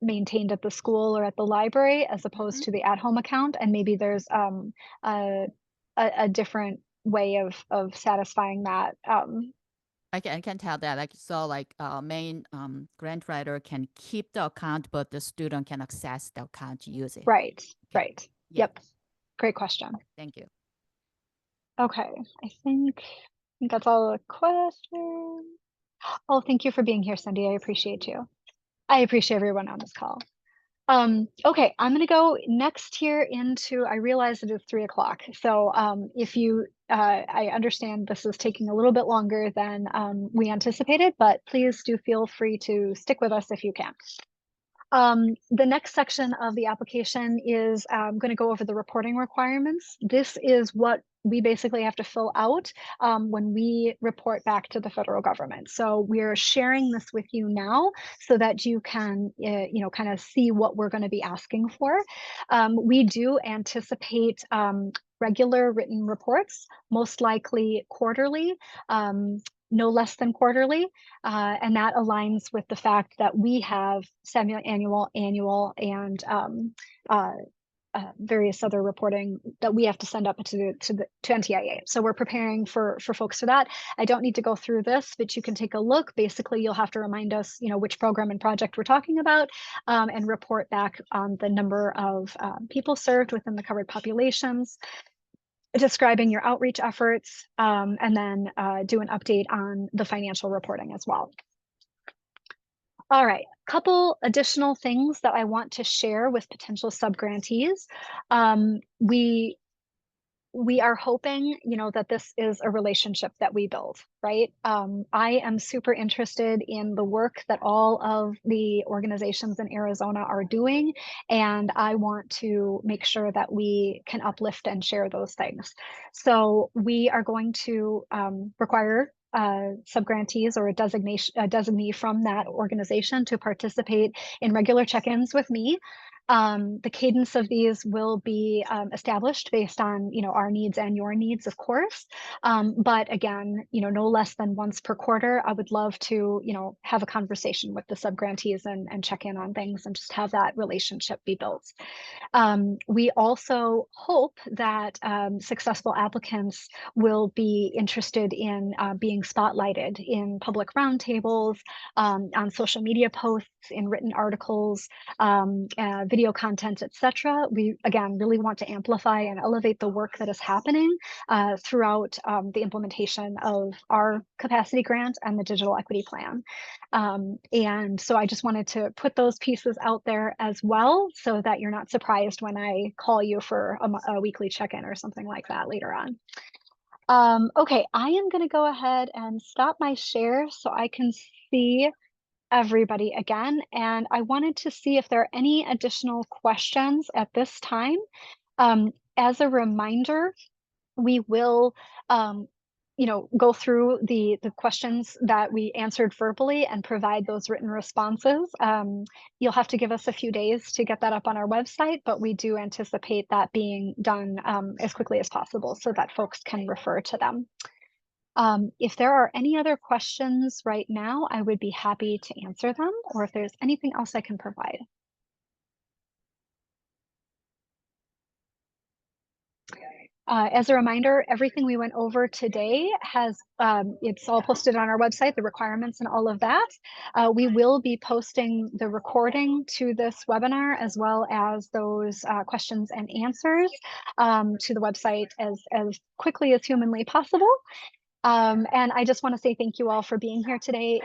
maintained at the school or at the library as opposed to the at-home account, and maybe there's a different way of satisfying that. I can tell that, like, so like main grant writer can keep the account, but the student can access the account to use it. Right, Okay. right. Yeah. Yep. Great question. Thank you. Okay, I think that's all the questions. Oh, thank you for being here, Cindy. I appreciate you. I appreciate everyone on this call. Okay, I'm gonna go next here into, I realize it is 3 o'clock. So if you, I understand this is taking a little bit longer than we anticipated, but please do feel free to stick with us if you can. The next section of the application is going to go over the reporting requirements. This is what we basically have to fill out when we report back to the federal government. So we're sharing this with you now so that you can, kind of see what we're going to be asking for. We do anticipate regular written reports, most likely quarterly. No less than quarterly, and that aligns with the fact that we have semi-annual, annual, and various other reporting that we have to send up to NTIA. So we're preparing for folks for that. I don't need to go through this, but you can take a look. Basically, you'll have to remind us, which program and project we're talking about, and report back on the number of people served within the covered populations, describing your outreach efforts, and then do an update on the financial reporting as well. All right, couple additional things that I want to share with potential subgrantees. We are hoping, that this is a relationship that we build, right? I am super interested in the work that all of the organizations in Arizona are doing, and I want to make sure that we can uplift and share those things. So we are going to require subgrantees or a designee from that organization to participate in regular check-ins with me. The cadence of these will be established based on, our needs and your needs, of course. But again, no less than once per quarter. I would love to, have a conversation with the subgrantees and check in on things and just have that relationship be built. We also hope that successful applicants will be interested in being spotlighted in public roundtables, on social media posts, in written articles, video content, etc. We, again, really want to amplify and elevate the work that is happening throughout the implementation of our capacity grant and the digital equity plan. And so I just wanted to put those pieces out there as well so that you're not surprised when I call you for a weekly check-in or something like that later on. Okay, I am going to go ahead and stop my share so I can see everybody again. And I wanted to see if there are any additional questions at this time. As a reminder, we will go through the questions that we answered verbally and provide those written responses. You'll have to give us a few days to get that up on our website, but we do anticipate that being done as quickly as possible so that folks can refer to them. If there are any other questions right now, I would be happy to answer them, or if there's anything else I can provide. As a reminder, everything we went over today has, it's all posted on our website, the requirements and all of that. We will be posting the recording to this webinar as well as those questions and answers to the website as quickly as humanly possible. And I just want to say thank you all for being here today.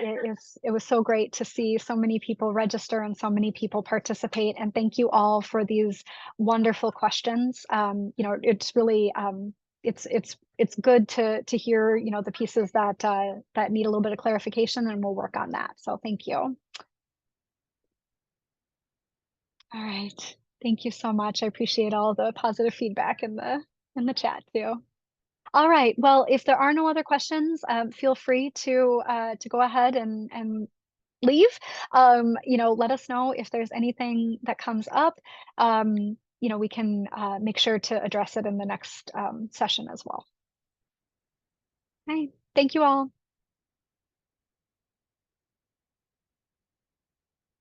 It was so great to see so many people register and so many people participate. And thank you all for these wonderful questions. It's really it's good to hear the pieces that that need a little bit of clarification, and we'll work on that. So thank you. All right, thank you so much. I appreciate all the positive feedback in the chat too. All right, well, if there are no other questions, feel free to go ahead and leave. Let us know if there's anything that comes up. We can make sure to address it in the next session as well. All right, thank you all.